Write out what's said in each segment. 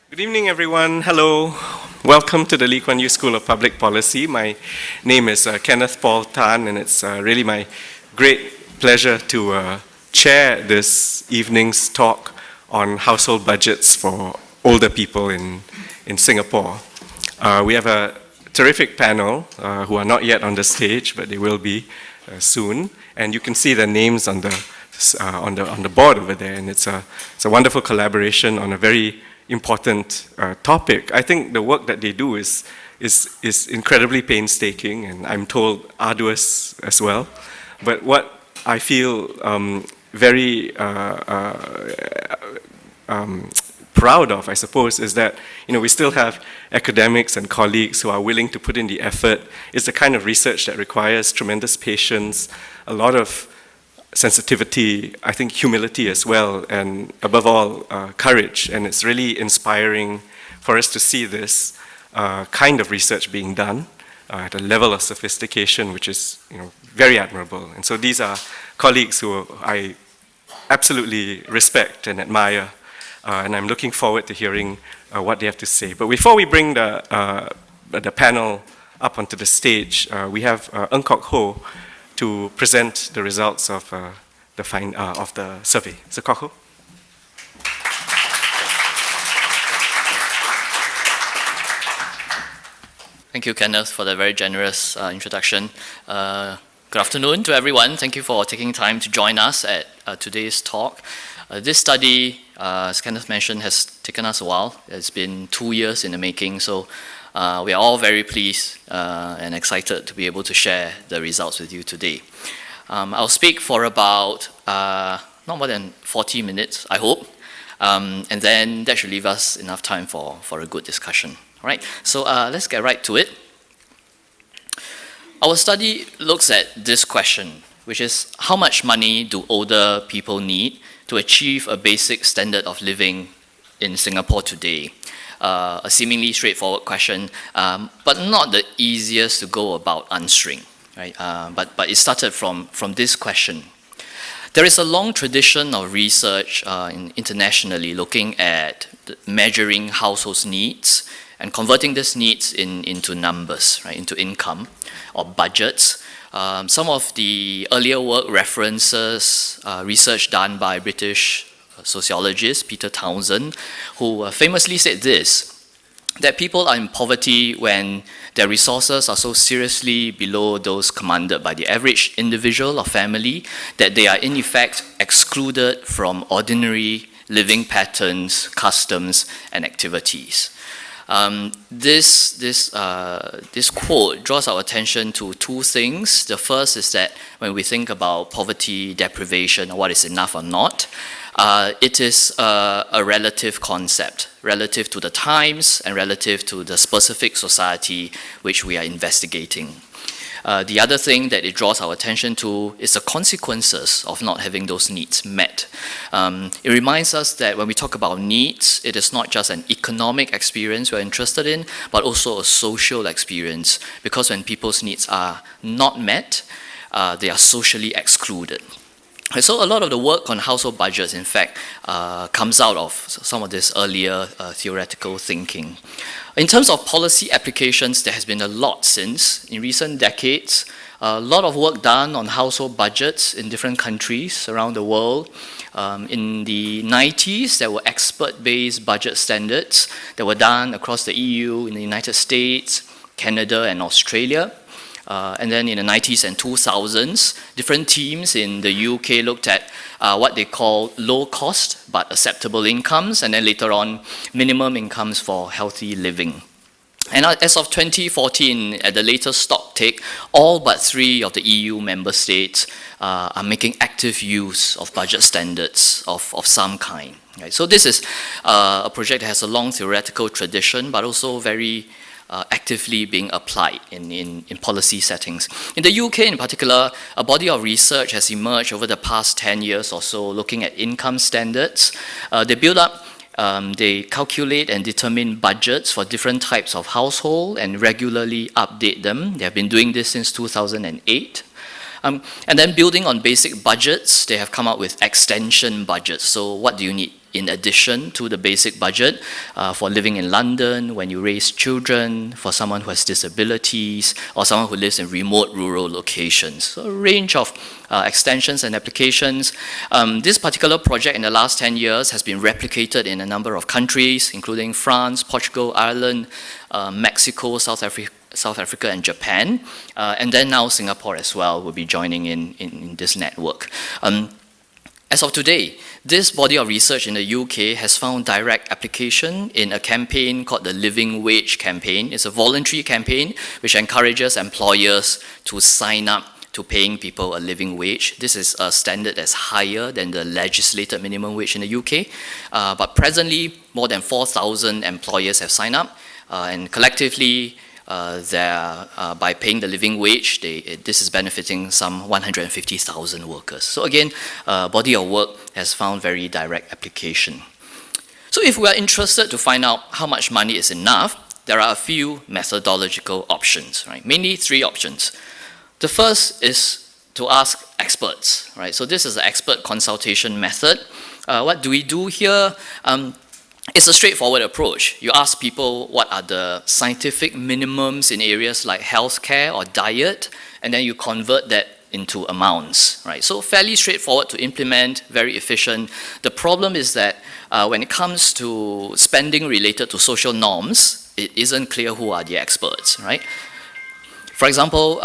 Good evening, everyone. Hello. Welcome to the Lee Kuan Yew School of Public Policy. My name is Kenneth Paul Tan, and it's really my great pleasure to chair this evening's talk on household budgets for older people in Singapore. We have a terrific panel who are not yet on the stage, but they will be soon. And you can see their names on the board over there, and it's a wonderful collaboration on a very important topic. I think the work that they do is incredibly painstaking, and I'm told arduous as well. But what I feel very proud of, I suppose, is that we still have academics and colleagues who are willing to put in the effort. It's the kind of research that requires tremendous patience, a lot of sensitivity, I think humility as well, and above all, courage. And it's really inspiring for us to see this kind of research being done at a level of sophistication which is very admirable. And so these are colleagues who I absolutely respect and admire, and I'm looking forward to hearing what they have to say. But before we bring the panel up onto the stage, we have Ng Kok Ho to present the results of the survey. So, Kok Ho. Thank you, Kenneth, for the very generous introduction. Good afternoon to everyone. Thank you for taking time to join us at today's talk. This study, as Kenneth mentioned, has taken us a while. It's been 2 years in the making, so we are all very pleased and excited to be able to share the results with you today. I'll speak for about not more than 40 minutes, I hope, and then that should leave us enough time for a good discussion. All right, so let's get right to it. Our study looks at this question, which is how much money do older people need to achieve a basic standard of living in Singapore today? A seemingly straightforward question, but not the easiest to go about answering, right? But it started from this question. There is a long tradition of research internationally looking at measuring households' needs and converting these needs into numbers, right, into income or budgets. Some of the earlier work references research done by British sociologist Peter Townsend, who famously said this, that people are in poverty when their resources are so seriously below those commanded by the average individual or family that they are in effect excluded from ordinary living patterns, customs, and activities. This quote draws our attention to two things. The first is that when we think about poverty, deprivation, or what is enough or not, it is a relative concept, relative to the times and relative to the specific society which we are investigating. The other thing that it draws our attention to is the consequences of not having those needs met. It reminds us that when we talk about needs, it is not just an economic experience we're interested in, but also a social experience, because when people's needs are not met, they are socially excluded. So a lot of the work on household budgets, in fact, comes out of some of this earlier theoretical thinking. In terms of policy applications, there has been a lot since. In recent decades, a lot of work done on household budgets in different countries around the world. In the 90s, there were expert-based budget standards that were done across the EU, in the United States, Canada, and Australia. And then in the 90s and 2000s, different teams in the UK looked at what they call low cost but acceptable incomes, and then later on, minimum incomes for healthy living. And as of 2014, at the latest stock take, all but 3 of the EU member states are making active use of budget standards of some kind. Right? So this is a project that has a long theoretical tradition, but also very actively being applied in policy settings. In the UK in particular, a body of research has emerged over the past 10 years or so looking at income standards. They build up, they calculate and determine budgets for different types of household and regularly update them. They have been doing this since 2008. And then building on basic budgets, they have come up with extension budgets. So what do you need in addition to the basic budget for living in London, when you raise children, for someone who has disabilities, or someone who lives in remote rural locations. So a range of extensions and applications. This particular project in the last 10 years has been replicated in a number of countries, including France, Portugal, Ireland, Mexico, South Africa and Japan, and then now Singapore as well will be joining in this network. As of today, this body of research in the UK has found direct application in a campaign called the Living Wage Campaign. It's a voluntary campaign which encourages employers to sign up to paying people a living wage. This is a standard that's higher than the legislated minimum wage in the UK, but presently more than 4,000 employers have signed up, and collectively by paying the living wage, this is benefiting some 150,000 workers. So again, body of work has found very direct application. So if we are interested to find out how much money is enough, there are a few methodological options, right? Mainly 3 options. The first is to ask experts, right? So this is the expert consultation method. What do we do here? It's a straightforward approach. You ask people what are the scientific minimums in areas like healthcare or diet, and then you convert that into amounts, right? So fairly straightforward to implement, very efficient. The problem is that when it comes to spending related to social norms, it isn't clear who are the experts, right? For example,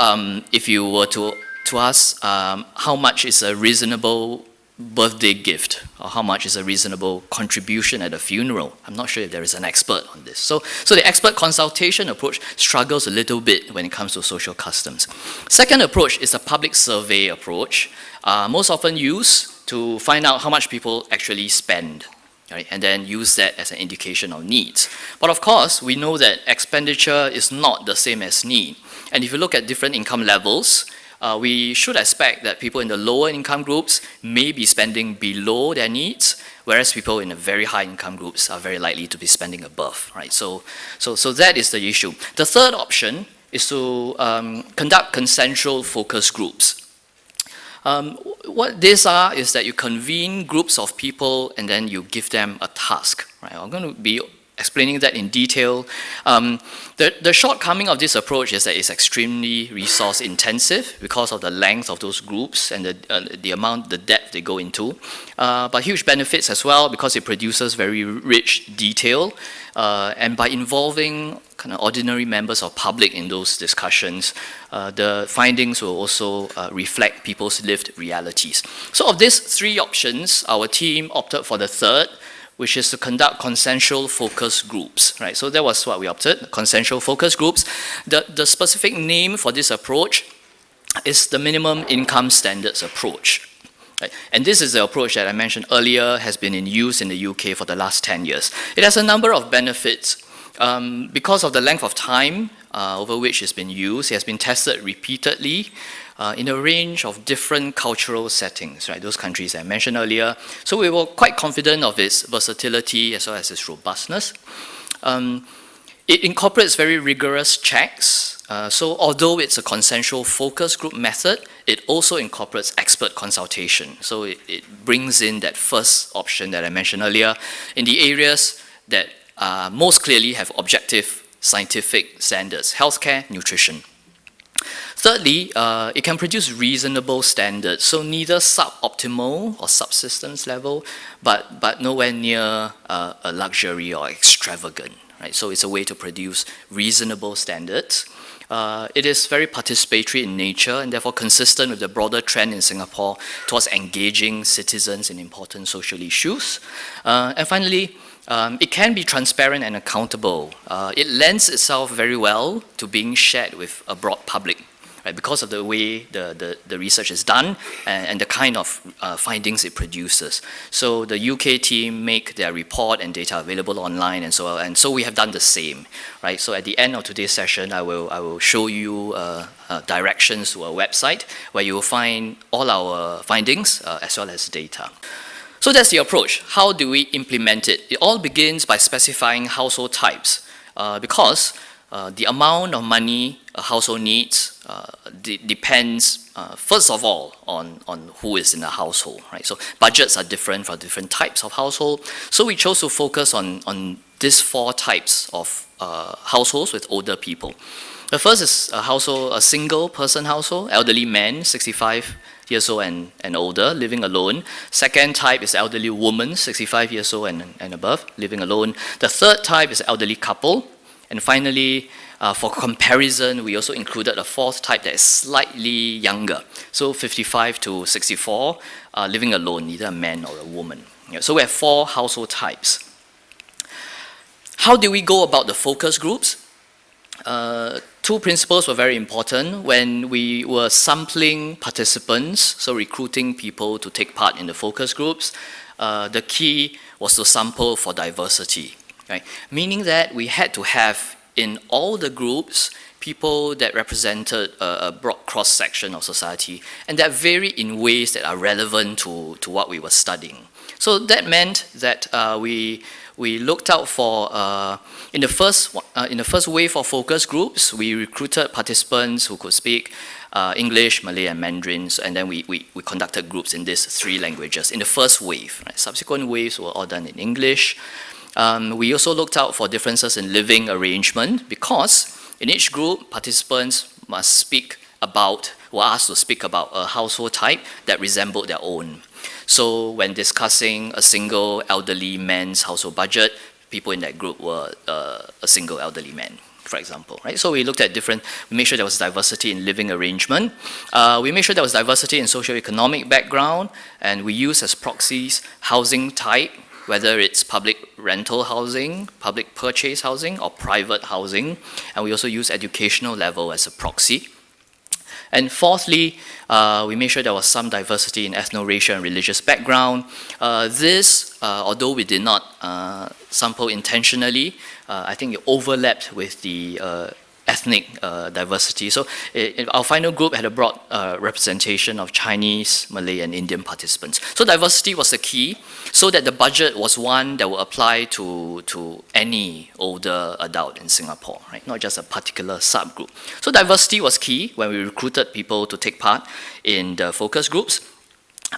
if you were to ask how much is a reasonable birthday gift, or how much is a reasonable contribution at a funeral, I'm not sure if there is an expert on this. So the expert consultation approach struggles a little bit when it comes to social customs. Second approach is a public survey approach, most often used to find out how much people actually spend, right? And then use that as an indication of needs. But of course, we know that expenditure is not the same as need. And if you look at different income levels, we should expect that people in the lower income groups may be spending below their needs, whereas people in the very high income groups are very likely to be spending above, right? So that is the issue. The third option is to conduct consensual focus groups. What these are is that you convene groups of people and then you give them a task, right? I'm going to be explaining that in detail. The shortcoming of this approach is that it's extremely resource intensive because of the length of those groups and the depth they go into. But huge benefits as well because it produces very rich detail. And by involving kind of ordinary members of public in those discussions, the findings will also reflect people's lived realities. So of these 3 options, our team opted for the third, which is to conduct consensual focus groups, right? So that was what we opted, consensual focus groups. The specific name for this approach is the minimum income standards approach. Right? And this is the approach that I mentioned earlier has been in use in the UK for the last 10 years. It has a number of benefits. Because of the length of time over which it's been used, it has been tested repeatedly in a range of different cultural settings, right? Those countries I mentioned earlier. So we were quite confident of its versatility as well as its robustness. It incorporates very rigorous checks. So although it's a consensual focus group method, it also incorporates expert consultation. So it brings in that first option that I mentioned earlier in the areas that most clearly have objective scientific standards, healthcare, nutrition. Thirdly, it can produce reasonable standards, so neither suboptimal or subsistence level, but nowhere near a luxury or extravagant. Right? So it's a way to produce reasonable standards. It is very participatory in nature and therefore consistent with the broader trend in Singapore towards engaging citizens in important social issues. And finally, it can be transparent and accountable. It lends itself very well to being shared with a broad public, right, because of the way the research is done and the kind of findings it produces. So the UK team make their report and data available online and so on. And so we have done the same, right? So at the end of today's session, I will show you directions to our website where you will find all our findings as well as data. So that's the approach. How do we implement it? It all begins by specifying household types because the amount of money a household needs depends, first of all, on who is in the household, right? So budgets are different for different types of household. So we chose to focus on these 4 types of households with older people. The first is a single person household, elderly man, 65 years old and older, living alone. Second type is elderly woman, 65 years old and above, living alone. The third type is elderly couple. And finally, for comparison, we also included a 4th type that is slightly younger. So 55 to 64, living alone, either a man or a woman. Yeah, so we have 4 household types. How do we go about the focus groups? 2 principles were very important when we were sampling participants, so recruiting people to take part in the focus groups. The key was to sample for diversity, right? Meaning that we had to have in all the groups people that represented a broad cross-section of society and that vary in ways that are relevant to what we were studying. So that meant that we looked out for, in the first wave of focus groups, we recruited participants who could speak English, Malay, and Mandarin, and then we conducted groups in these 3 languages in the first wave. Right? Subsequent waves were all done in English. We also looked out for differences in living arrangement because in each group, participants were asked to speak about a household type that resembled their own. So when discussing a single elderly man's household budget, people in that group were a single elderly man, for example, right? So we looked at we made sure there was diversity in living arrangement. We made sure there was diversity in socioeconomic background, and we used as proxies housing type, whether it's public rental housing, public purchase housing, or private housing. And we also use educational level as a proxy. And fourthly, we made sure there was some diversity in ethno-racial and religious background. Although we did not sample intentionally, I think it overlapped with the ethnic diversity. So our final group had a broad representation of Chinese, Malay, and Indian participants. So diversity was the key, so that the budget was one that would apply to any older adult in Singapore, right? Not just a particular subgroup. So diversity was key when we recruited people to take part in the focus groups.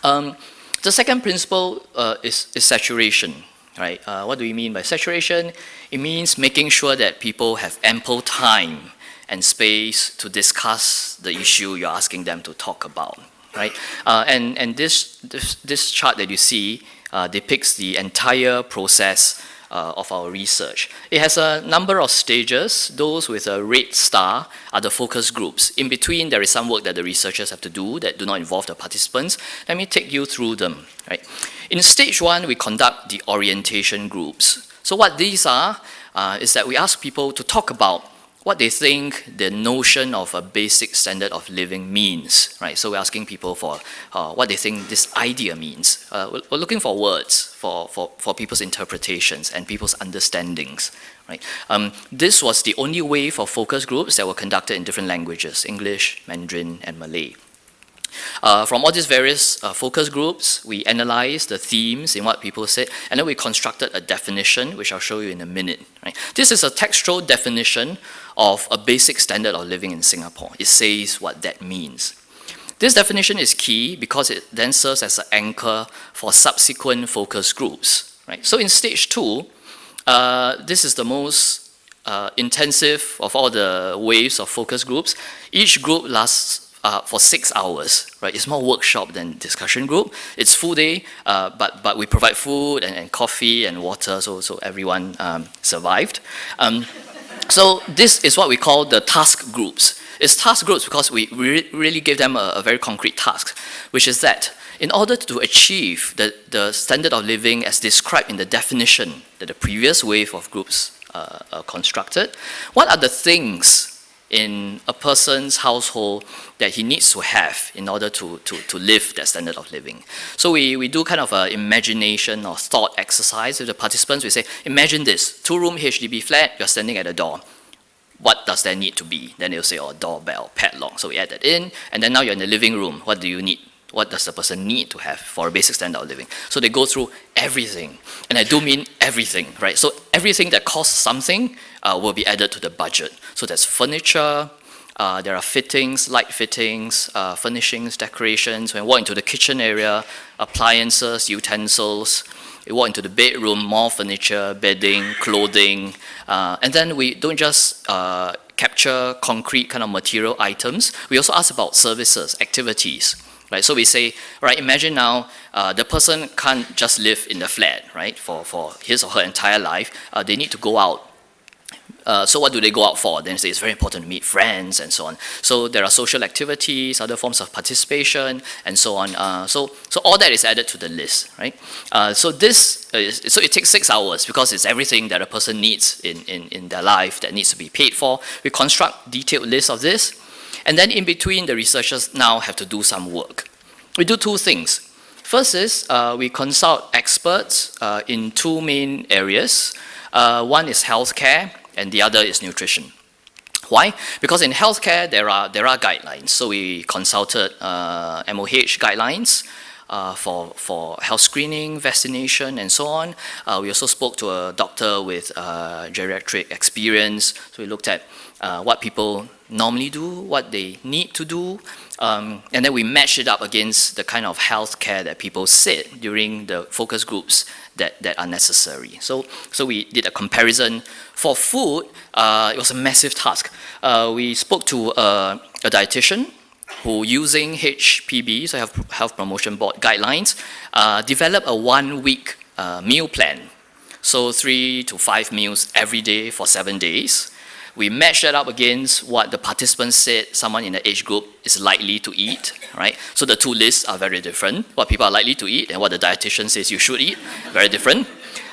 The second principle is saturation. Right? What do we mean by saturation? It means making sure that people have ample time and space to discuss the issue you're asking them to talk about. Right? And this chart that you see depicts the entire process of our research. It has a number of stages. Those with a red star are the focus groups. In between, there is some work that the researchers have to do that do not involve the participants. Let me take you through them. Right? In stage 1, we conduct the orientation groups. So what these are is that we ask people to talk about what they think the notion of a basic standard of living means, right? So we're asking people for what they think this idea means. We're looking for words for people's interpretations and people's understandings, right? This was the only way for focus groups that were conducted in different languages, English, Mandarin, and Malay. From all these various focus groups, we analyzed the themes in what people said, and then we constructed a definition, which I'll show you in a minute. Right? This is a textual definition of a basic standard of living in Singapore. It says what that means. This definition is key because it then serves as an anchor for subsequent focus groups. Right? So in stage 2, this is the most intensive of all the waves of focus groups. Each group lasts for 6 hours, right? It's more workshop than discussion group. It's full day, but we provide food and coffee and water, so everyone survived. So this is what we call the task groups. It's task groups because we really give them a very concrete task, which is that in order to achieve the standard of living as described in the definition that the previous wave of groups constructed, what are the things in a person's household that he needs to have in order to live that standard of living. So we do kind of an imagination or thought exercise with the participants. We say, imagine this, 2-room HDB flat, you're standing at the door. What does there need to be? Then they'll say, doorbell, padlock. So we add that in, and then now you're in the living room. What do you need? What does the person need to have for a basic standard of living? So they go through everything, and I do mean everything, right? So everything that costs something will be added to the budget. So there's furniture, there are fittings, light fittings, furnishings, decorations. When you walk into the kitchen area, appliances, utensils. You walk into the bedroom, more furniture, bedding, clothing. And then we don't just capture concrete kind of material items. We also ask about services, activities. Right? So we say, right, imagine now the person can't just live in the flat, right, for his or her entire life. They need to go out. So what do they go out for? Then say it's very important to meet friends and so on. So there are social activities, other forms of participation, and so on. So all that is added to the list, right? So it takes 6 hours because it's everything that a person needs in their life that needs to be paid for. We construct detailed lists of this. And then in between, the researchers now have to do some work. We do two things. First is we consult experts in two main areas. One is healthcare, and the other is nutrition. Why? Because in healthcare, there are guidelines. So we consulted MOH guidelines for health screening, vaccination, and so on. We also spoke to a doctor with geriatric experience. So we looked at what people normally do, what they need to do, and then we matched it up against the kind of health care that people said during the focus groups that are necessary. So we did a comparison. For food, it was a massive task. We spoke to a dietitian who, using HPB, so Health Promotion Board guidelines, developed a 1-week meal plan. So 3 to 5 meals every day for 7 days. We matched that up against what the participants said someone in the age group is likely to eat, right? So the two lists are very different. What people are likely to eat and what the dietitian says you should eat, very different.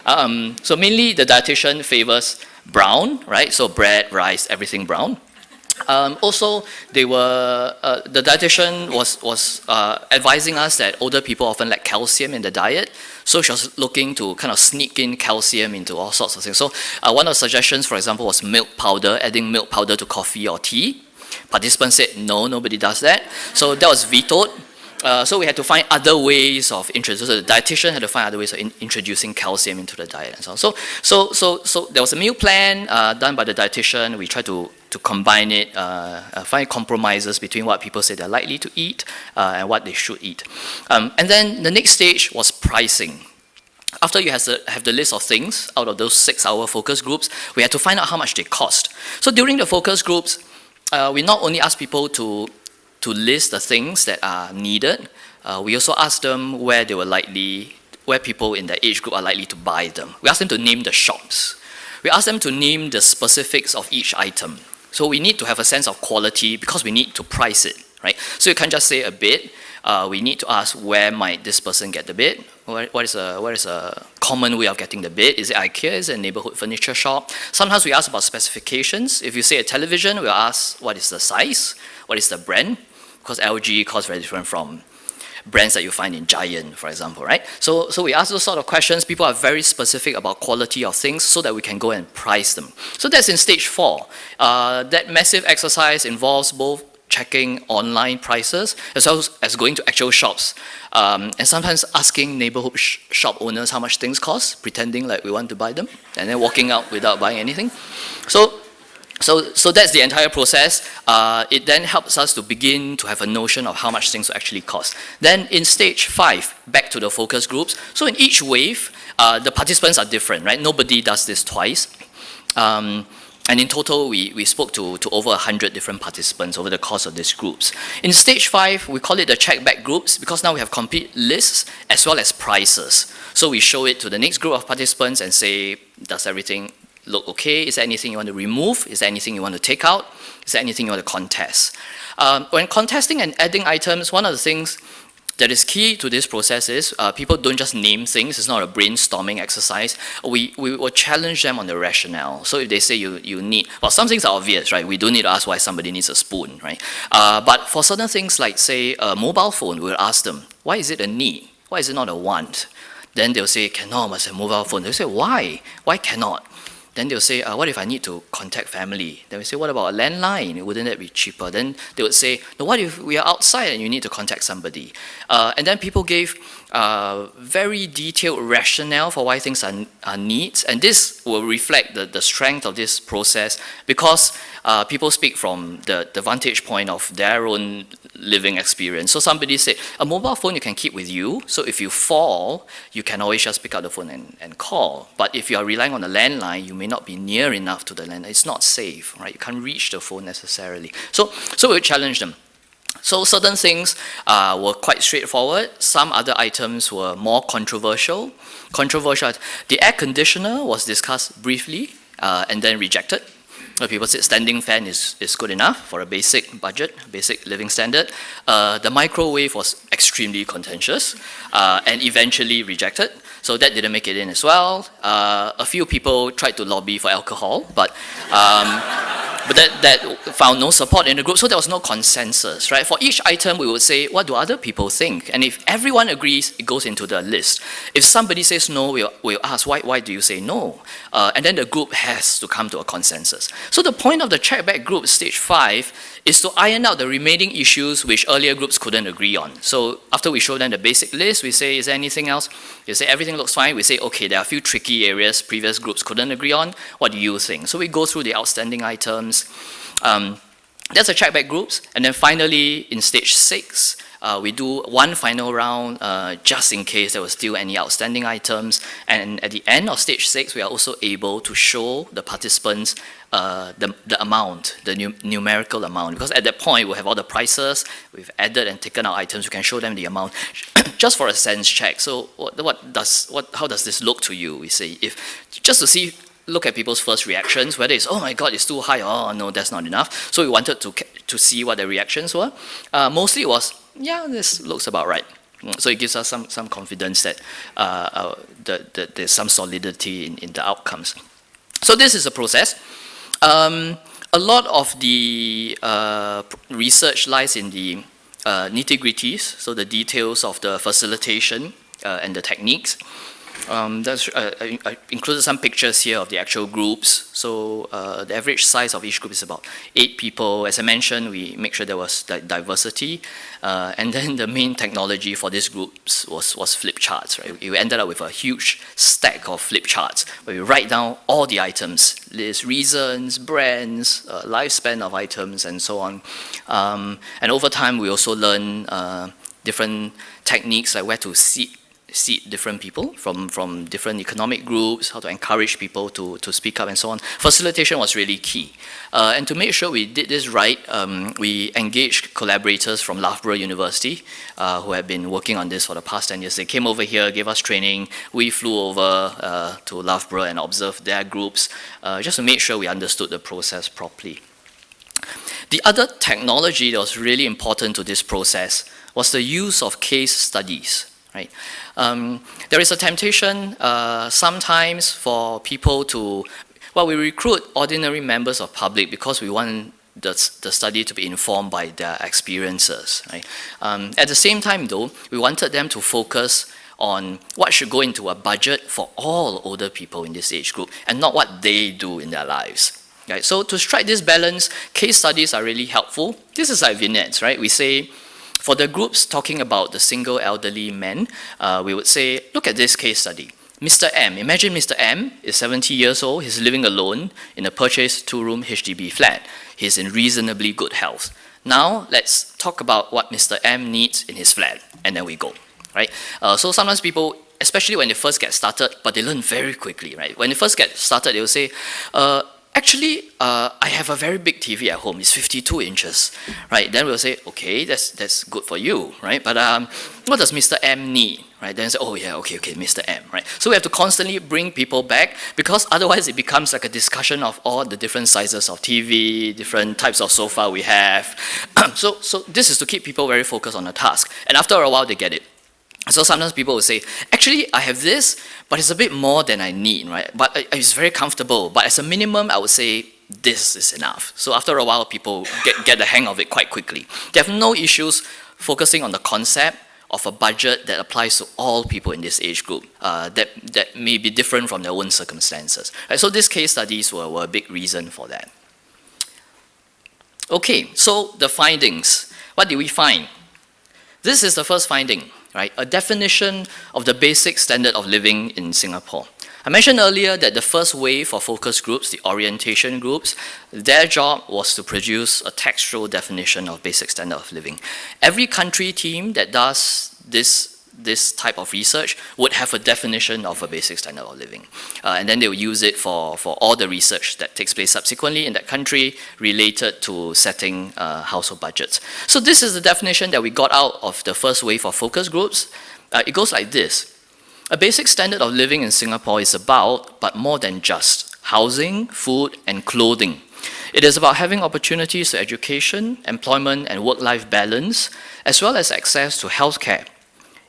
So mainly the dietitian favors brown, right? So bread, rice, everything brown. Also, the dietitian was advising us that older people often lack calcium in the diet, so she was looking to kind of sneak in calcium into all sorts of things. So one of the suggestions, for example, was milk powder, adding milk powder to coffee or tea. Participants said, no, nobody does that. So that was vetoed. So we had to find other ways of introducing. So the dietitian had to find other ways of introducing calcium into the diet and so on. So there was a meal plan done by the dietitian. We tried to combine it, find compromises between what people say they're likely to eat and what they should eat. And then the next stage was pricing. After you have the list of things out of those 6-hour focus groups, we had to find out how much they cost. So during the focus groups, we not only asked people to list the things that are needed, we also asked them where people in the age group are likely to buy them. We asked them to name the shops. We asked them to name the specifics of each item. So we need to have a sense of quality because we need to price it, right? So you can't just say a bid. We need to ask where might this person get the bid? What is a common way of getting the bid? Is it IKEA? Is it a neighborhood furniture shop? Sometimes we ask about specifications. If you say a television, we'll ask what is the size? What is the brand? Because LG costs very different from brands that you find in Giant, for example, right? So we ask those sort of questions. People are very specific about quality of things so that we can go and price them. So that's in stage 4. That massive exercise involves both checking online prices as well as going to actual shops and sometimes asking neighborhood shop owners how much things cost, pretending like we want to buy them and then walking out without buying anything. So that's the entire process. It then helps us to begin to have a notion of how much things will actually cost. Then in stage 5, back to the focus groups. So in each wave, the participants are different, right? Nobody does this twice. And in total, we spoke to over 100 different participants over the course of these groups. In stage 5, we call it the check-back groups because now we have complete lists as well as prices. So we show it to the next group of participants and say, does everything look okay? Is there anything you want to remove? Is there anything you want to take out? Is there anything you want to contest? When contesting and adding items, one of the things that is key to this process is people don't just name things. It's not a brainstorming exercise. We will challenge them on the rationale. So if they say you need, well, some things are obvious, right? We don't need to ask why somebody needs a spoon, right? But for certain things like, say, a mobile phone, we'll ask them, why is it a need? Why is it not a want? Then they'll say, cannot, must have a mobile phone. They'll say, why? Why cannot? Then they'll say, what if I need to contact family? Then we say, what about a landline? Wouldn't that be cheaper? Then they would say, no, what if we are outside and you need to contact somebody? And then people gave very detailed rationale for why things are neat, and this will reflect the strength of this process because people speak from the vantage point of their own living experience. So somebody said, a mobile phone you can keep with you, so if you fall, you can always just pick up the phone and call. But if you are relying on a landline, you may not be near enough to the landline. It's not safe, right? You can't reach the phone necessarily. So we challenge them. So certain things were quite straightforward. Some other items were more controversial. The air conditioner was discussed briefly and then rejected. People said standing fan is good enough for a basic budget, basic living standard. The microwave was extremely contentious and eventually rejected. So that didn't make it in as well. A few people tried to lobby for alcohol, but that found no support in the group, so there was no consensus, right? For each item, we would say, what do other people think? And if everyone agrees, it goes into the list. If somebody says no, we'll ask, why do you say no? And then the group has to come to a consensus. So the point of the checkback group, stage 5, is to iron out the remaining issues which earlier groups couldn't agree on. So after we show them the basic list, we say, is there anything else? They say, everything looks fine. We say, okay, there are a few tricky areas previous groups couldn't agree on. What do you think? So we go through the outstanding items. That's a checkback groups. And then finally, in stage 6, we do one final round just in case there was still any outstanding items. And at the end of stage 6, we are also able to show the participants the amount, the numerical amount. Because at that point, we'll have all the prices, we've added and taken out items, we can show them the amount just for a sense check. So how does this look to you? We say, just to look at people's first reactions, whether it's, oh my God, it's too high, oh no, that's not enough. So we wanted to see what the reactions were. Mostly it was, yeah, this looks about right. So it gives us some confidence that there's some solidity in the outcomes. So this is a process. A lot of the research lies in the nitty-gritties, so the details of the facilitation and the techniques. I included some pictures here of the actual groups. So the average size of each group is about 8 people. As I mentioned, we make sure there was diversity. And then the main technology for these groups was flip charts. Right? We ended up with a huge stack of flip charts where we write down all the items, list reasons, brands, lifespan of items, and so on. And over time, we also learn different techniques like where to seat different people from different economic groups, how to encourage people to speak up and so on. Facilitation was really key. And to make sure we did this right, we engaged collaborators from Loughborough University who have been working on this for the past 10 years. They came over here, gave us training. We flew over to Loughborough and observed their groups just to make sure we understood the process properly. The other technology that was really important to this process was the use of case studies. Right? There is a temptation sometimes for people to, we recruit ordinary members of public because we want the study to be informed by their experiences. Right? At the same time though, we wanted them to focus on what should go into a budget for all older people in this age group and not what they do in their lives. Right? So to strike this balance, case studies are really helpful. This is like vignettes, right? We say, for the groups talking about the single elderly men, we would say, look at this case study. Mr. M, imagine Mr. M is 70 years old, he's living alone in a purchased 2-room HDB flat. He's in reasonably good health. Now, let's talk about what Mr. M needs in his flat, and then we go, right? So sometimes people, especially when they first get started, but they learn very quickly, right? When they first get started, they will say, actually, I have a very big TV at home. It's 52 inches, right? Then we'll say, okay, that's good for you, right? But what does Mr. M need, right? Then say, oh yeah, okay, Mr. M, right? So we have to constantly bring people back because otherwise it becomes like a discussion of all the different sizes of TV, different types of sofa we have. So this is to keep people very focused on the task. And after a while, they get it. So sometimes people will say, actually, I have this, but it's a bit more than I need, right? But it's very comfortable. But as a minimum, I would say this is enough. So after a while, people get the hang of it quite quickly. They have no issues focusing on the concept of a budget that applies to all people in this age group that may be different from their own circumstances. Right? So these case studies were a big reason for that. Okay, so the findings. What did we find? This is the first finding. right? A definition of the basic standard of living in Singapore. I mentioned earlier that the first wave of focus groups, the orientation groups, their job was to produce a textual definition of basic standard of living. Every country team that does this type of research would have a definition of a basic standard of living. And then they will use it for all the research that takes place subsequently in that country related to setting household budgets. So this is the definition that we got out of the first wave of focus groups. It goes like this. A basic standard of living in Singapore is about, but more than just, housing, food, and clothing. It is about having opportunities to education, employment, and work-life balance, as well as access to healthcare.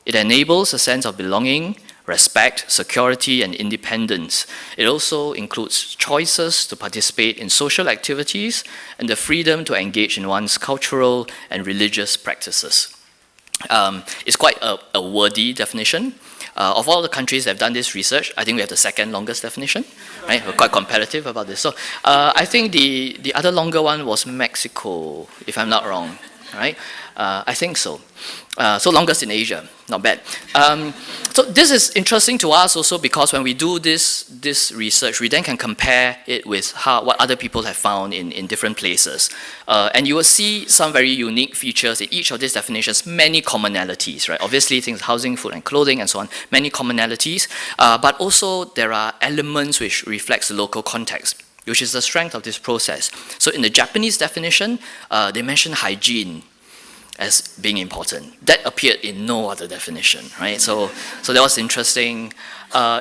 It enables a sense of belonging, respect, security, and independence. It also includes choices to participate in social activities and the freedom to engage in one's cultural and religious practices. It's quite a wordy definition. Of all the countries that have done this research, I think we have the second longest definition, right? We're quite competitive about this. So I think the other longer one was Mexico, if I'm not wrong, right? I think so. So longest in Asia, not bad. So this is interesting to us also because when we do this research, we then can compare it with what other people have found in different places. And you will see some very unique features in each of these definitions, many commonalities, right? Obviously things housing, food and clothing and so on, many commonalities, but also there are elements which reflects the local context, which is the strength of this process. So in the Japanese definition, they mention hygiene as being important. That appeared in no other definition, right? So that was interesting.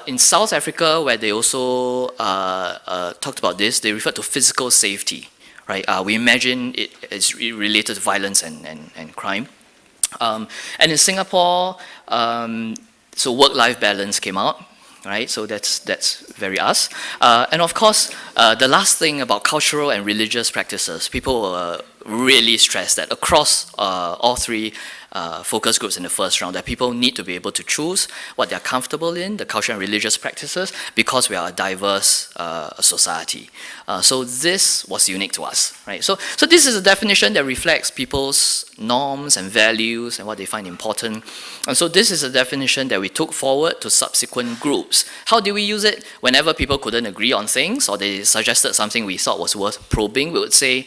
In South Africa, where they also talked about this, they referred to physical safety, right? We imagine it is related to violence and crime. And in Singapore, so work-life balance came out, right? So that's very us. And of course, the last thing about cultural and religious practices, people really stress that across all three focus groups in the first round, that people need to be able to choose what they're comfortable in, the cultural and religious practices, because we are a diverse society. So this was unique to us, right? So this is a definition that reflects people's norms and values and what they find important. And so this is a definition that we took forward to subsequent groups. How do we use it? Whenever people couldn't agree on things or they suggested something we thought was worth probing, we would say,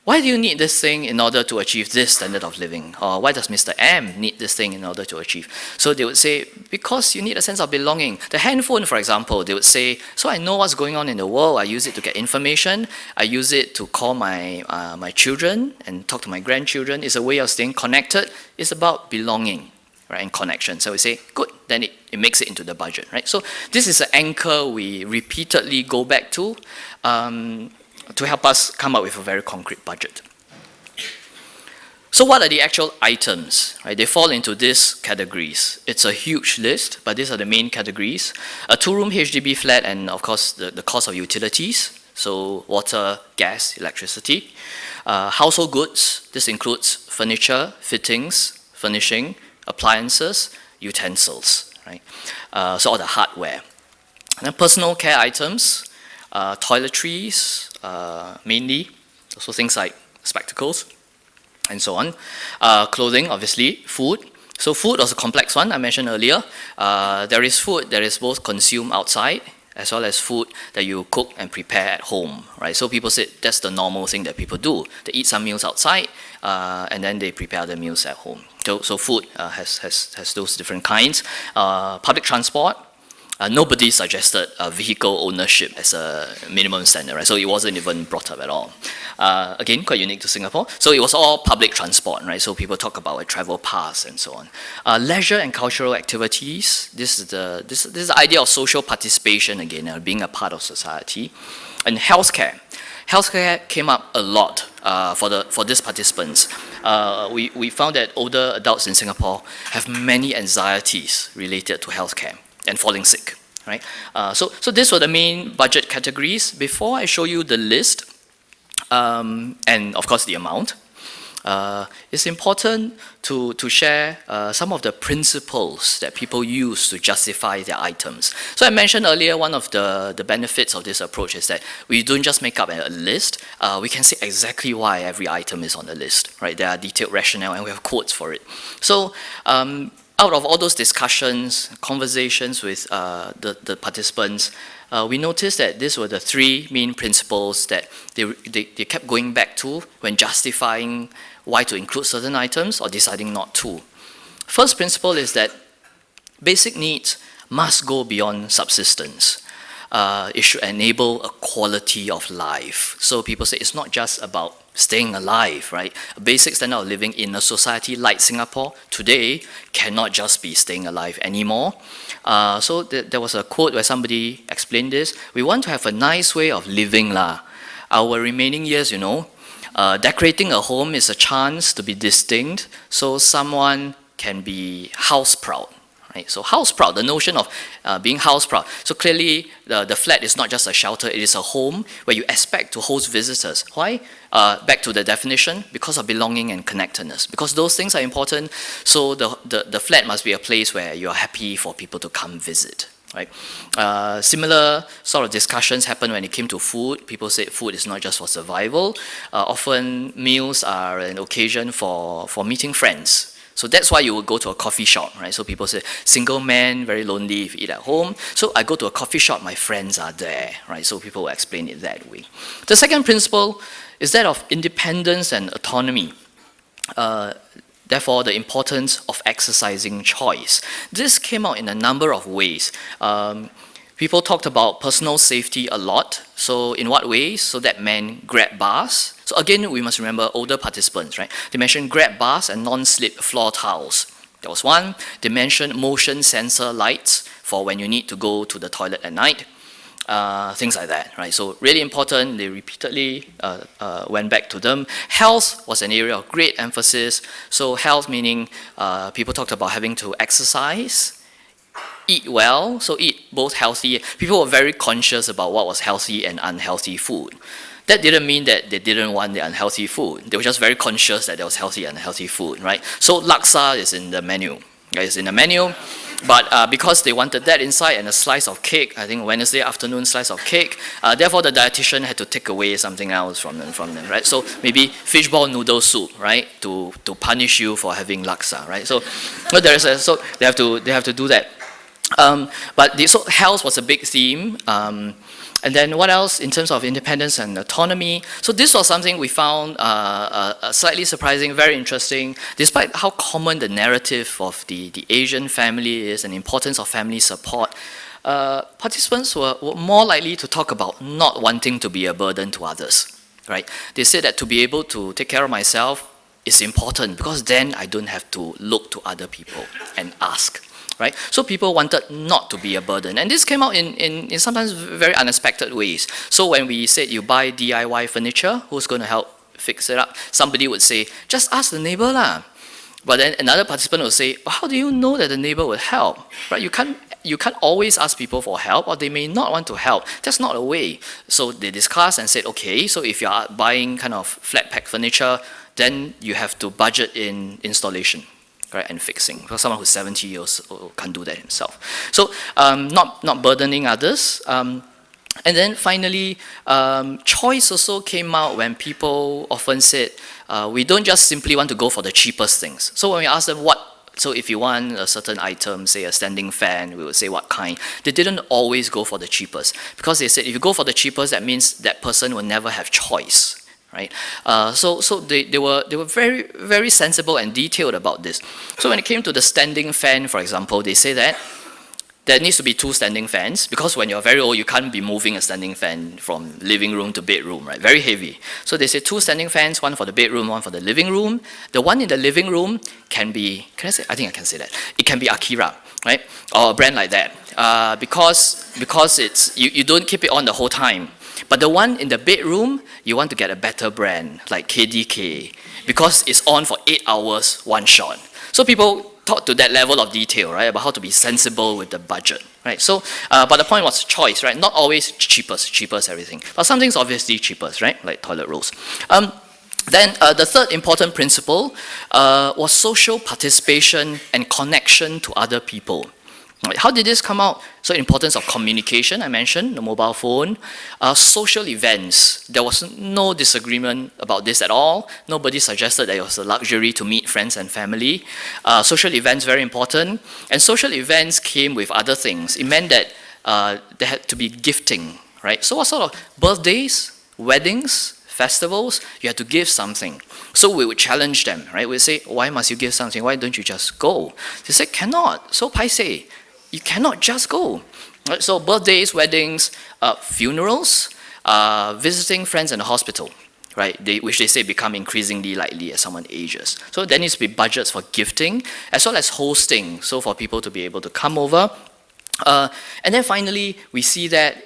why do you need this thing in order to achieve this standard of living? Or why does Mr. M need this thing in order to achieve? So they would say, because you need a sense of belonging. The handphone, for example, they would say, so I know what's going on in the world. I use it to get information. I use it to call my children and talk to my grandchildren. It's a way of staying connected. It's about belonging, right, and connection. So we say, good, then it makes it into the budget, right? So this is an anchor we repeatedly go back to help us come up with a very concrete budget. So what are the actual items? Right? They fall into these categories. It's a huge list, but these are the main categories. A two-room HDB flat and, of course, the cost of utilities, so water, gas, electricity. Household goods, this includes furniture, fittings, furnishing, appliances, utensils, right? So all the hardware. And then personal care items, toiletries, mainly, also things like spectacles and so on. Clothing, obviously, food. So food was a complex one I mentioned earlier. There is food that is both consumed outside as well as food that you cook and prepare at home, right? So people said that's the normal thing that people do. They eat some meals outside and then they prepare the meals at home. So food has those different kinds. Public transport. Nobody suggested vehicle ownership as a minimum standard, right? So it wasn't even brought up at all. Again, quite unique to Singapore. So it was all public transport, right? So people talk about a travel pass and so on. Leisure and cultural activities. This is the idea of social participation again, being a part of society. And healthcare. Healthcare came up a lot for these participants. We found that older adults in Singapore have many anxieties related to healthcare and falling sick, right? So these were the main budget categories. Before I show you the list, and of course the amount, it's important to share some of the principles that people use to justify their items. So I mentioned earlier, one of the benefits of this approach is that we don't just make up a list, we can say exactly why every item is on the list, right? There are detailed rationale and we have quotes for it. So out of all those discussions, conversations with the participants, we noticed that these were the three main principles that they kept going back to when justifying why to include certain items or deciding not to. First principle is that basic needs must go beyond subsistence. It should enable a quality of life. So people say it's not just about staying alive, right? A basic standard of living in a society like Singapore today cannot just be staying alive anymore. So there was a quote where somebody explained this. We want to have a nice way of living lah. Our remaining years, decorating a home is a chance to be distinct, so someone can be house proud. Right? So house proud, the notion of being house proud. So clearly the flat is not just a shelter, it is a home where you expect to host visitors. Why? Back to the definition, because of belonging and connectedness. Because those things are important, so the flat must be a place where you're happy for people to come visit. Right? Similar sort of discussions happen when it came to food. People say food is not just for survival. Often meals are an occasion for meeting friends. So that's why you would go to a coffee shop, right? So people say, single man, very lonely if you eat at home. So I go to a coffee shop, my friends are there, right? So people will explain it that way. The second principle is that of independence and autonomy. Therefore, the importance of exercising choice. This came out in a number of ways. People talked about personal safety a lot. So in what ways? So that meant grab bars. So again, we must remember older participants, right? They mentioned grab bars and non-slip floor tiles. That was one. They mentioned motion sensor lights for when you need to go to the toilet at night. Things like that, right? So really important, they repeatedly went back to them. Health was an area of great emphasis. So health meaning people talked about having to exercise, eat well, so eat both healthy. People were very conscious about what was healthy and unhealthy food. That didn't mean that they didn't want the unhealthy food. They were just very conscious that there was healthy and unhealthy food, right? So laksa is in the menu. It's in the menu, but because they wanted that inside and a slice of cake, I think Wednesday afternoon slice of cake, therefore the dietitian had to take away something else from them, right? So maybe fishball noodle soup, right? To punish you for having laksa, right? So they have to do that. So health was a big theme. And then what else in terms of independence and autonomy? So this was something we found slightly surprising, very interesting. Despite how common the narrative of the Asian family is and importance of family support, participants were more likely to talk about not wanting to be a burden to others. Right? They said that to be able to take care of myself is important because then I don't have to look to other people and ask. Right? So people wanted not to be a burden. And this came out in sometimes very unexpected ways. So when we said you buy DIY furniture, who's going to help fix it up? Somebody would say, just ask the neighbor lah. But then another participant would say, well, how do you know that the neighbor will help? Right? You can't always ask people for help, or they may not want to help. That's not a way. So they discussed and said, okay, so if you are buying kind of flat pack furniture, then you have to budget in installation. Right, and fixing. Because someone who's 70 years old can't do that himself. So not burdening others. And then finally, choice also came out when people often said, we don't just simply want to go for the cheapest things. So when we ask them so if you want a certain item, say a standing fan, we would say what kind. They didn't always go for the cheapest. Because they said if you go for the cheapest, that means that person will never have choice. Right? So they were very, very sensible and detailed about this. So when it came to the standing fan, for example, they say that there needs to be 2 standing fans because when you're very old, you can't be moving a standing fan from living room to bedroom, right? Very heavy. So they say 2 standing fans, one for the bedroom, one for the living room. The one in the living room can be, I think I can say that. It can be Akira, right? Or a brand like that. Because it's, you don't keep it on the whole time. But the one in the bedroom, you want to get a better brand, like KDK, because it's on for 8 hours, one shot. So people talk to that level of detail, right, about how to be sensible with the budget, right? So, but the point was choice, right? Not always cheapest everything. But some things obviously cheapest, right? Like toilet rolls. Then the third important principle was social participation and connection to other people. Right, how did this come out? So importance of communication, I mentioned, the mobile phone. Social events, there was no disagreement about this at all. Nobody suggested that it was a luxury to meet friends and family. Social events, very important. And social events came with other things. It meant that there had to be gifting, right? So what sort of birthdays, weddings, festivals, you had to give something. So we would challenge them, right? We'd say, why must you give something? Why don't you just go? They say, cannot. So paiseh. You cannot just go. Right? So birthdays, weddings, funerals, visiting friends in the hospital, right? Which they say become increasingly likely as someone ages. So there needs to be budgets for gifting as well as hosting, so for people to be able to come over. And then finally, we see that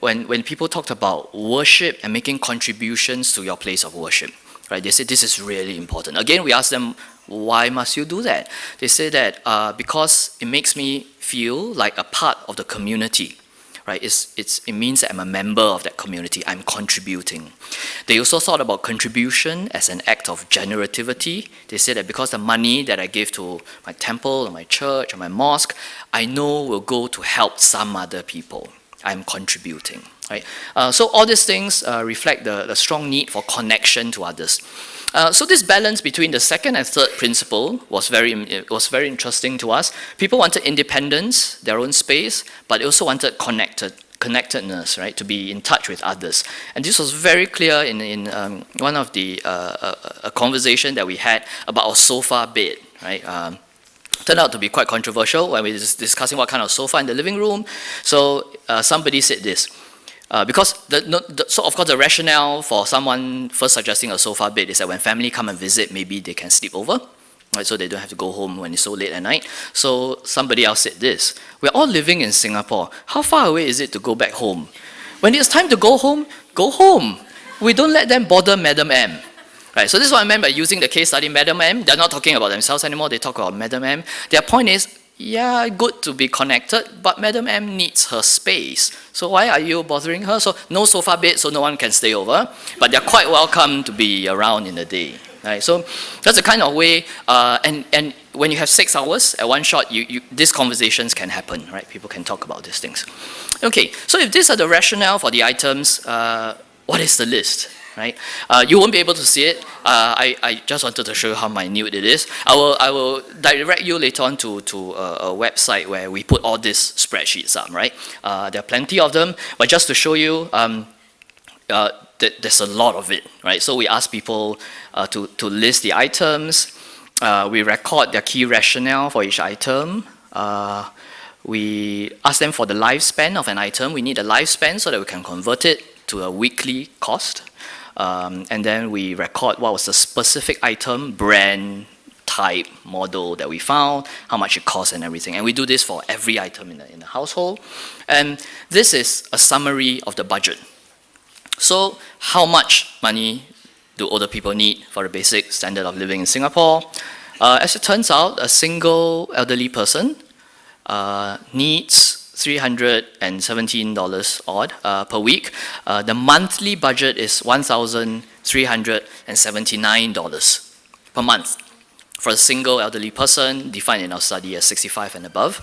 when people talked about worship and making contributions to your place of worship, right? They said this is really important. Again, we ask them, why must you do that? They say that because it makes me feel like a part of the community, right? It means that I'm a member of that community, I'm contributing. They also thought about contribution as an act of generativity. They said that because the money that I give to my temple or my church or my mosque, I know will go to help some other people. I'm contributing, right? So all these things reflect the strong need for connection to others. So this balance between the second and third principle was very interesting to us. People wanted independence, their own space, but they also wanted connectedness, right? To be in touch with others. And this was very clear in one of the a conversation that we had about our sofa bed, right? Turned out to be quite controversial when we were discussing what kind of sofa in the living room. So somebody said this. Because so of course the rationale for someone first suggesting a sofa bed is that when family come and visit, maybe they can sleep over, right? So they don't have to go home when it's so late at night. So somebody else said this: we're all living in Singapore. How far away is it to go back home? When it's time to go home, go home. We don't let them bother Madam M. Right, so this is what I meant by using the case study Madam M. They're not talking about themselves anymore, they talk about Madam M. Their point is, yeah, good to be connected, but Madam M needs her space. So why are you bothering her? So no sofa bed, so no one can stay over, but they're quite welcome to be around in the day. Right? So that's the kind of way, and when you have 6 hours at one shot, these conversations can happen, right? People can talk about these things. Okay, so if these are the rationale for the items, what is the list? Right? You won't be able to see it. I just wanted to show you how minute it is. I will direct you later on to a website where we put all these spreadsheets up, right? There are plenty of them, but just to show you, there's a lot of it, right? So we ask people to list the items. We record their key rationale for each item. We ask them for the lifespan of an item. We need a lifespan so that we can convert it to a weekly cost. And then we record what was the specific item, brand, type, model that we found, how much it costs and everything. And we do this for every item in the household. And this is a summary of the budget. So how much money do older people need for the basic standard of living in Singapore? As it turns out, a single elderly person needs $317 odd per week. The monthly budget is $1,379 per month for a single elderly person, defined in our study as 65 and above.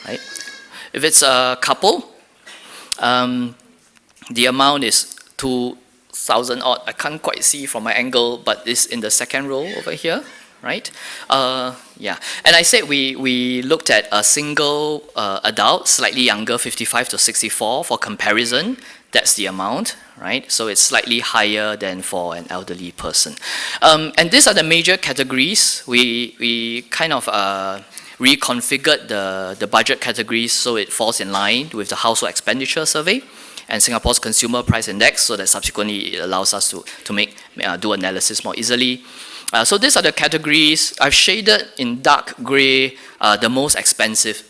Right? If it's a couple, the amount is 2,000 odd. I can't quite see from my angle, but it's in the second row over here. Right? Yeah. And I said we looked at a single adult, slightly younger, 55 to 64, for comparison. That's the amount, right? So it's slightly higher than for an elderly person. And these are the major categories. We kind of reconfigured the budget categories so it falls in line with the household expenditure survey and Singapore's consumer price index, so that subsequently it allows us to do analysis more easily. So these are the categories. I've shaded in dark gray the most expensive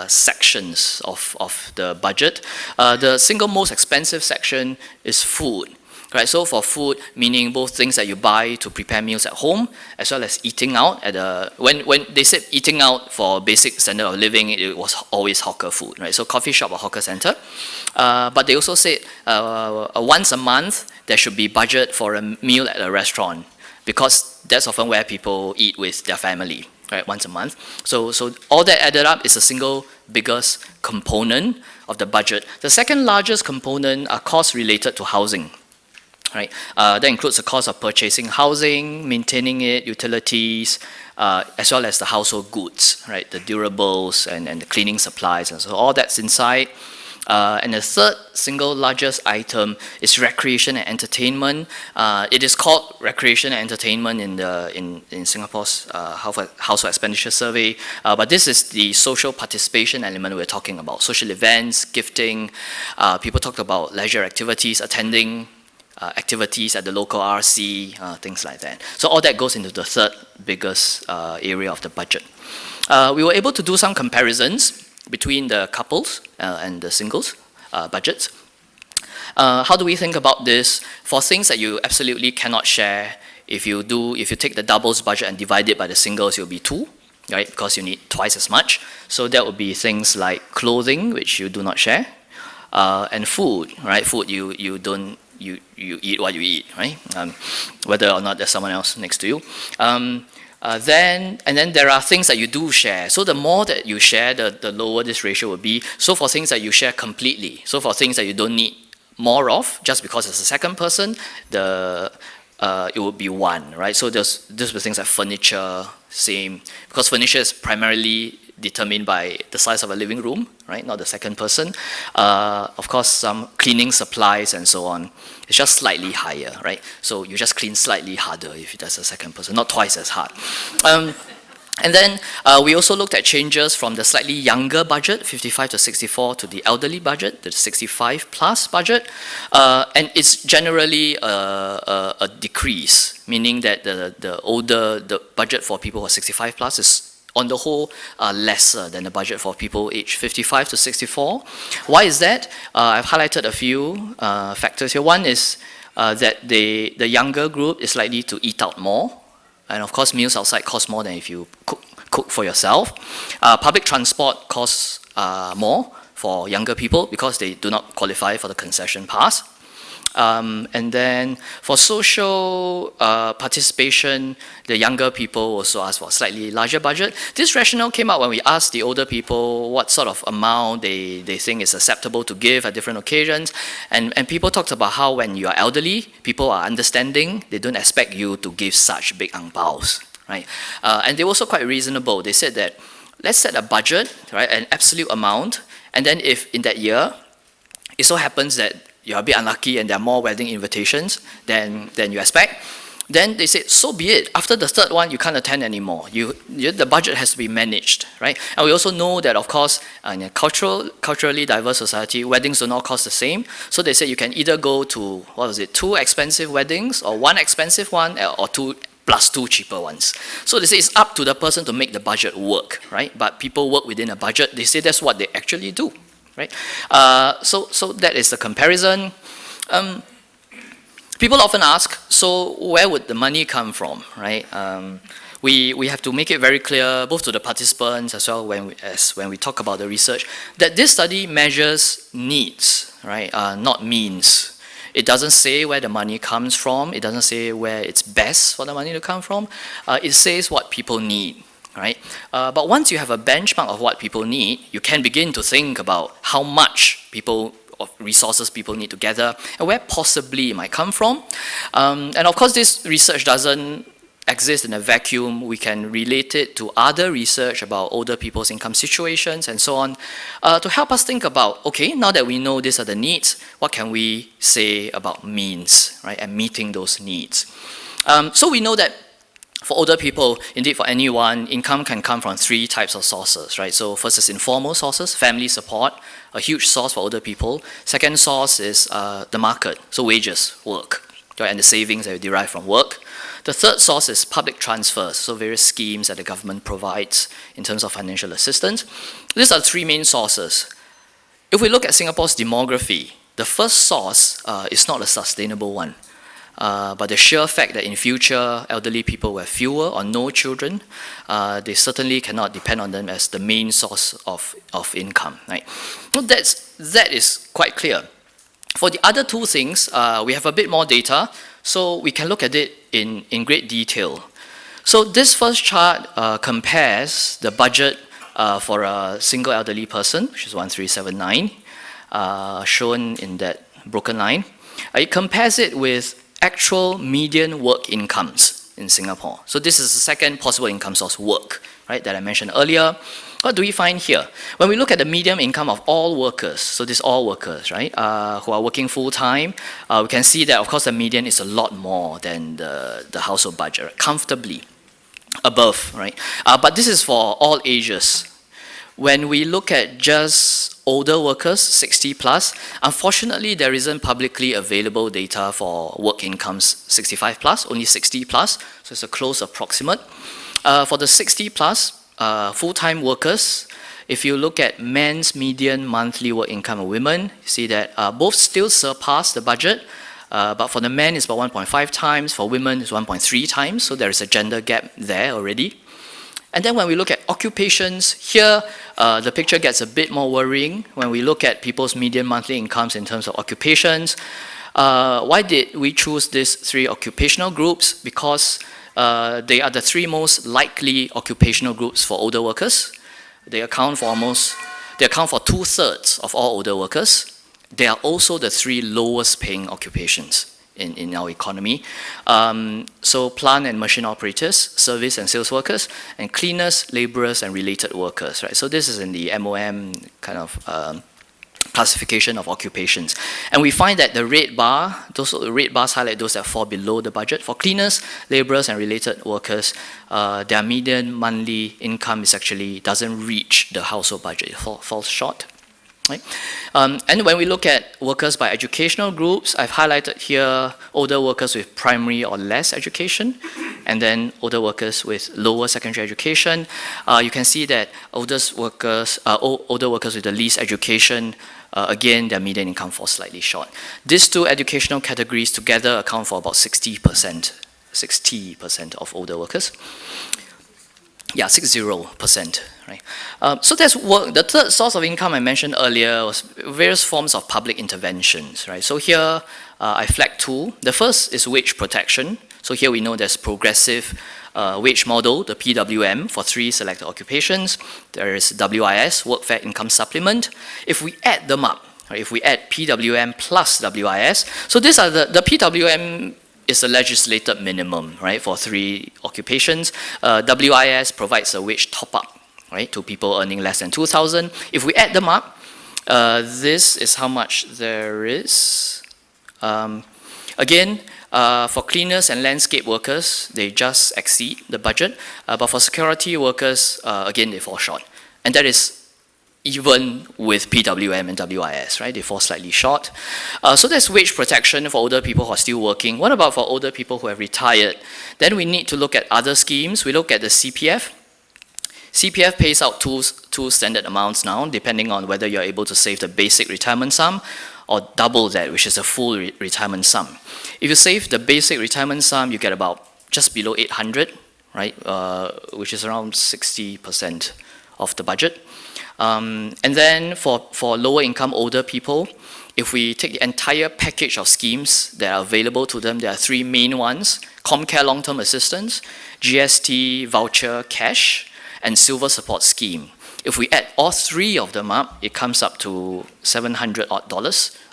sections of the budget. The single most expensive section is food. Right, so for food, meaning both things that you buy to prepare meals at home, as well as eating out at when they said eating out for basic standard of living, it was always hawker food, right? So coffee shop or hawker center. But they also said once a month there should be budget for a meal at a restaurant, because that's often where people eat with their family, right, once a month. So all that added up is the single biggest component of the budget. The second largest component are costs related to housing. Right, that includes the cost of purchasing housing, maintaining it, utilities, as well as the household goods, right, the durables and the cleaning supplies, and so all that's inside. And the third single largest item is recreation and entertainment. It is called recreation and entertainment in Singapore's household expenditure survey, but this is the social participation element we're talking about. Social events, gifting, people talked about leisure activities, attending activities at the local RC, things like that. So all that goes into the third biggest area of the budget. We were able to do some comparisons between the couples and the singles budgets. How do we think about this? For things that you absolutely cannot share, if you take the doubles budget and divide it by the singles, it'll be 2, right? Because you need twice as much. So that would be things like clothing, which you do not share, and food, right? Food you eat what you eat, right? Whether or not there's someone else next to you. Then there are things that you do share. So the more that you share, the lower this ratio will be. So for things that you share completely, so for things that you don't need more of, just because it's a second person, it would be 1, right? So these were things like furniture, same, because furniture is primarily determined by the size of a living room, right? Not the second person. Of course, some cleaning supplies and so on. It's just slightly higher, right? So you just clean slightly harder if that's a second person, not twice as hard. And then we also looked at changes from the slightly younger budget, 55 to 64, to the elderly budget, the 65 plus budget. And it's generally a decrease, meaning that the budget for people who are 65 plus is on the whole lesser than the budget for people aged 55 to 64. Why is that? I've highlighted a few factors here. One is that the younger group is likely to eat out more. And of course, meals outside cost more than if you cook for yourself. Public transport costs more for younger people because they do not qualify for the concession pass. And then for social participation, the younger people also asked for a slightly larger budget. This rationale came out when we asked the older people what sort of amount they think is acceptable to give at different occasions. And people talked about how when you are elderly, people are understanding, they don't expect you to give such big ang paos, right? And they were also quite reasonable. They said that let's set a budget, right, an absolute amount, and then if in that year, it so happens that you're a bit unlucky and there are more wedding invitations than you expect, then they say, so be it. After the third one, you can't attend anymore. The budget has to be managed, right? And we also know that, of course, in a culturally diverse society, weddings do not cost the same. So they say you can either go to, 2 expensive weddings, or 1 expensive one, or 2 plus 2 cheaper ones. So they say it's up to the person to make the budget work, right? But people work within a budget. They say that's what they actually do. Right? So that is the comparison. People often ask, so where would the money come from, right? We have to make it very clear, both to the participants as well when we talk about the research, that this study measures needs, right? Not means. It doesn't say where the money comes from. It doesn't say where it's best for the money to come from. It says what people need. Right? But once you have a benchmark of what people need, you can begin to think about how much resources people need to gather and where possibly it might come from. And of course, this research doesn't exist in a vacuum. We can relate it to other research about older people's income situations and so on to help us think about, okay, now that we know these are the needs, what can we say about means, right, and meeting those needs? So we know that for older people, indeed for anyone, income can come from 3 types of sources, right? So first is informal sources, family support, a huge source for older people. Second source is the market, so wages, work, right, and the savings that we derive from work. The third source is public transfers, so various schemes that the government provides in terms of financial assistance. These are 3 main sources. If we look at Singapore's demography, the first source is not a sustainable one. But the sheer fact that in future elderly people will have fewer or no children, they certainly cannot depend on them as the main source of income. Right? So that is quite clear. For the other 2 things, we have a bit more data, so we can look at it in great detail. So this first chart compares the budget for a single elderly person, which is 1379, shown in that broken line. It compares it with actual median work incomes in Singapore. So this is the second possible income source, work, right, that I mentioned earlier. What do we find here? When we look at the median income of all workers, so this all workers, right, who are working full-time, we can see that, of course, the median is a lot more than the household budget, right? Comfortably above, right? But this is for all ages. When we look at just older workers, 60 plus, unfortunately, there isn't publicly available data for work incomes 65 plus, only 60 plus, so it's a close approximate. For the 60 plus, full-time workers, if you look at men's median monthly work income of women, you see that both still surpass the budget, but for the men it's about 1.5 times, for women it's 1.3 times, so there is a gender gap there already. And then when we look at occupations, here the picture gets a bit more worrying when we look at people's median monthly incomes in terms of occupations. Why did we choose these three occupational groups? Because they are the three most likely occupational groups for older workers. They account for 2/3 of all older workers. They are also the three lowest paying occupations in our economy. So plant and machine operators, service and sales workers, and cleaners, laborers, and related workers, right? So this is in the MOM kind of classification of occupations. And we find that the red red bars highlight those that fall below the budget. For cleaners, laborers, and related workers, their median monthly income doesn't reach the household budget, it falls short. Right? And when we look at workers by educational groups, I've highlighted here older workers with primary or less education, and then older workers with lower secondary education. You can see that older workers with the least education, again, their median income falls slightly short. These two educational categories together account for about 60% of older workers. Yeah, 60%, right? So that's work. The third source of income I mentioned earlier was various forms of public interventions, right? So here I flagged two. The first is wage protection. So here we know there's progressive wage model, the PWM, for three selected occupations. There is WIS, Workfare Income Supplement. If we add them up, right, if we add PWM plus WIS, so these are the PWM is a legislated minimum, right, for three occupations. WIS provides a wage top-up, right, to people earning less than 2,000. If we add them up, this is how much there is. Again, for cleaners and landscape workers, they just exceed the budget. But for security workers, again, they fall short. And that is even with PWM and WIS, right? They fall slightly short. So there's wage protection for older people who are still working. What about for older people who have retired? Then we need to look at other schemes. We look at the CPF. CPF pays out two standard amounts now, depending on whether you're able to save the basic retirement sum or double that, which is a full retirement sum. If you save the basic retirement sum, you get about just below 800, right? Which is around 60% of the budget. And then for lower income older people, if we take the entire package of schemes that are available to them, there are three main ones: ComCare long-term assistance, GST voucher cash, and silver support scheme. If we add all three of them up, it comes up to $700 odd,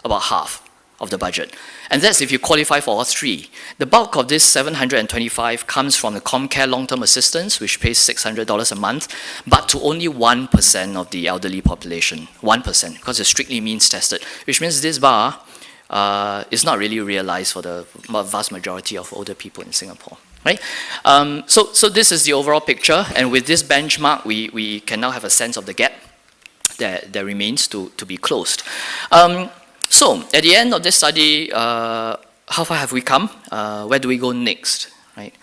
about half of the budget. And that's if you qualify for all three. The bulk of this $725 comes from the ComCare long-term assistance, which pays $600 a month, but to only 1% of the elderly population. 1%, because it's strictly means tested, which means this bar is not really realized for the vast majority of older people in Singapore. Right? So this is the overall picture, and with this benchmark, we can now have a sense of the gap that remains to be closed. So at the end of this study, how far have we come? Where do we go next? Right?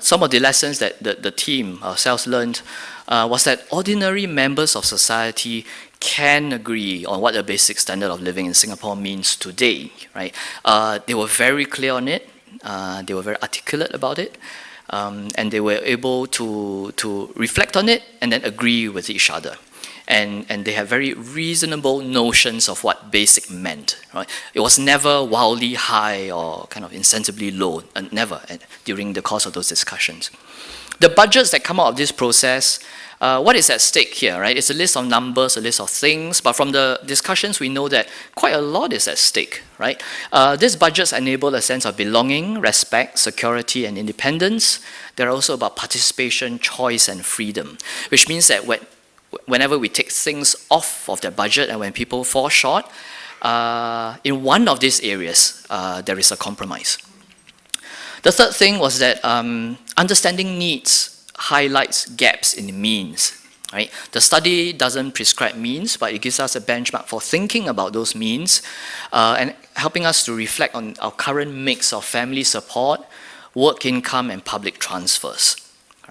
Some of the lessons that the team ourselves learned was that ordinary members of society can agree on what a basic standard of living in Singapore means today. Right? They were very clear on it. They were very articulate about it, and they were able to reflect on it and then agree with each other. and they have very reasonable notions of what basic meant. Right? It was never wildly high or kind of insensibly low, never during the course of those discussions. The budgets that come out of this process, what is at stake here, right? It's a list of numbers, a list of things, but from the discussions we know that quite a lot is at stake, right? These budgets enable a sense of belonging, respect, security, and independence. They're also about participation, choice, and freedom, which means that whenever we take things off of the budget and when people fall short, in one of these areas, there is a compromise. The third thing was that understanding needs highlights gaps in means. Right? The study doesn't prescribe means, but it gives us a benchmark for thinking about those means and helping us to reflect on our current mix of family support, work income, and public transfers.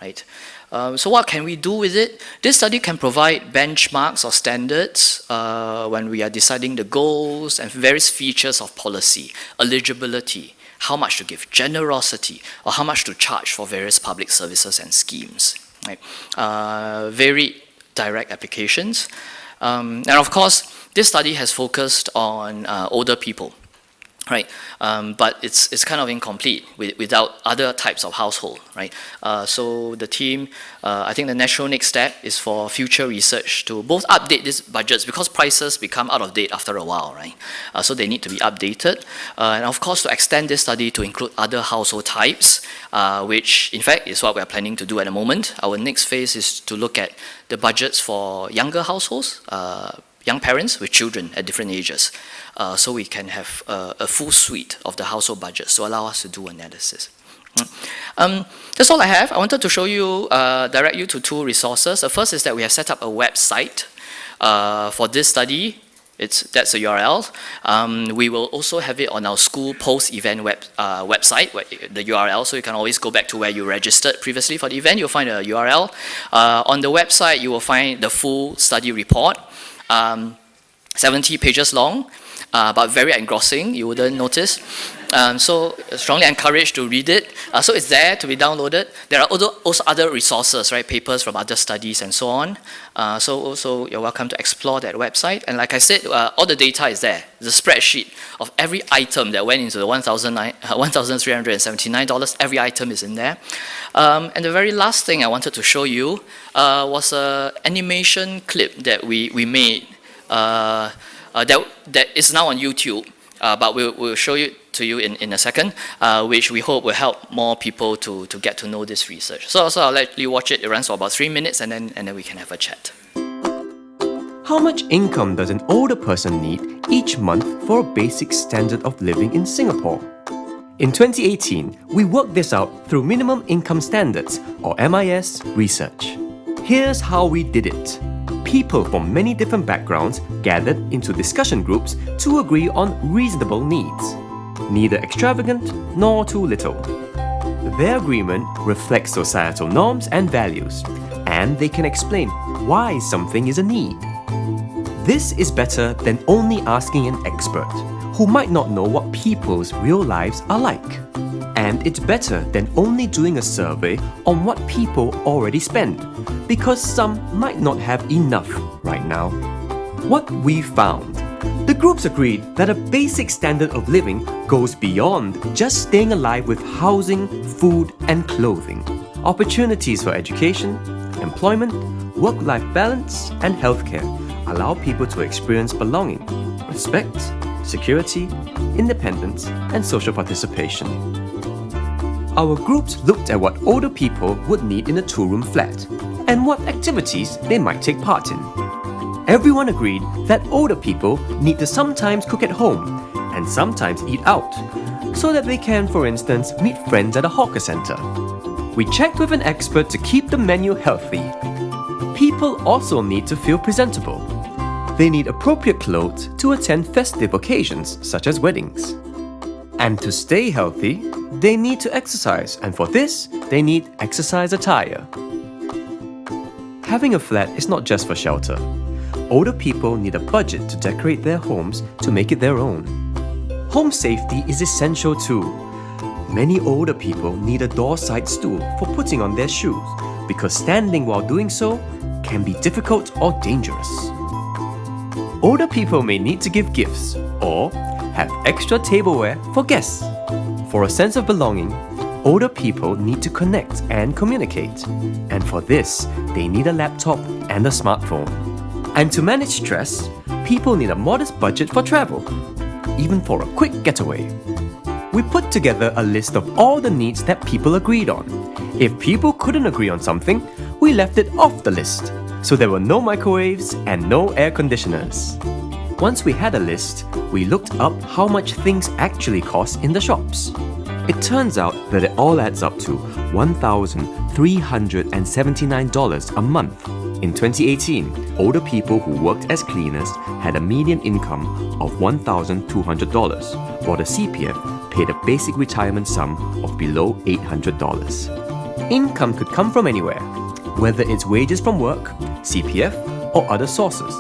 Right? So what can we do with it? This study can provide benchmarks or standards when we are deciding the goals and various features of policy, eligibility, how much to give, generosity, or how much to charge for various public services and schemes. Right? Very direct applications. And of course, this study has focused on older people. Right, but it's kind of incomplete without other types of household, right? So the team, I think the natural next step is for future research to both update these budgets because prices become out of date after a while, right? So they need to be updated, and of course to extend this study to include other household types, which in fact is what we are planning to do at the moment. Our next phase is to look at the budgets for younger households, young parents with children at different ages, so we can have a full suite of the household budgets to allow us to do analysis. That's all I have. I wanted to show you, direct you to two resources. The first is that we have set up a website for this study. That's the URL. We will also have it on our school post-event website, the URL, so you can always go back to where you registered previously for the event. You'll find a URL. On the website, you will find the full study report. 70 pages long, but very engrossing, you wouldn't notice. So strongly encouraged to read it. So it's there to be downloaded. There are also other resources, right? Papers from other studies and so on. So also you're welcome to explore that website. And like I said, all the data is there. The spreadsheet of every item that went into the $1,379, every item is in there. And the very last thing I wanted to show you was an animation clip that we made that is now on YouTube, but we'll show it to you in a second, which we hope will help more people to get to know this research. So I'll let you watch it. It runs for about 3 minutes, and then we can have a chat. How much income does an older person need each month for a basic standard of living in Singapore? In 2018, we worked this out through Minimum Income Standards, or MIS, research. Here's how we did it. People from many different backgrounds gathered into discussion groups to agree on reasonable needs, neither extravagant nor too little. Their agreement reflects societal norms and values, and they can explain why something is a need. This is better than only asking an expert, who might not know what people's real lives are like. And it's better than only doing a survey on what people already spend, because some might not have enough right now. What we found: the groups agreed that a basic standard of living goes beyond just staying alive with housing, food, and clothing. Opportunities for education, employment, work-life balance, and healthcare allow people to experience belonging, respect, security, independence, and social participation. Our groups looked at what older people would need in a two-room flat and what activities they might take part in. Everyone agreed that older people need to sometimes cook at home and sometimes eat out, so that they can, for instance, meet friends at a hawker centre. We checked with an expert to keep the menu healthy. People also need to feel presentable. They need appropriate clothes to attend festive occasions such as weddings. And to stay healthy, they need to exercise, and for this, they need exercise attire. Having a flat is not just for shelter. Older people need a budget to decorate their homes to make it their own. Home safety is essential too. Many older people need a door-side stool for putting on their shoes, because standing while doing so can be difficult or dangerous. Older people may need to give gifts or have extra tableware for guests. For a sense of belonging, older people need to connect and communicate. And for this, they need a laptop and a smartphone. And to manage stress, people need a modest budget for travel, even for a quick getaway. We put together a list of all the needs that people agreed on. If people couldn't agree on something, we left it off the list. So there were no microwaves and no air conditioners. Once we had a list, we looked up how much things actually cost in the shops. It turns out that it all adds up to $1,379 a month. In 2018, older people who worked as cleaners had a median income of $1,200, while the CPF paid a basic retirement sum of below $800. Income could come from anywhere, whether it's wages from work, CPF, or other sources.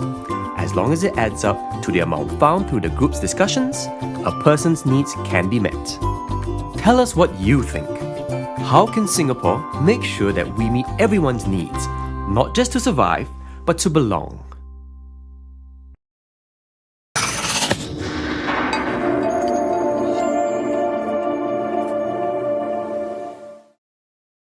As long as it adds up to the amount found through the group's discussions, a person's needs can be met. Tell us what you think. How can Singapore make sure that we meet everyone's needs, not just to survive, but to belong?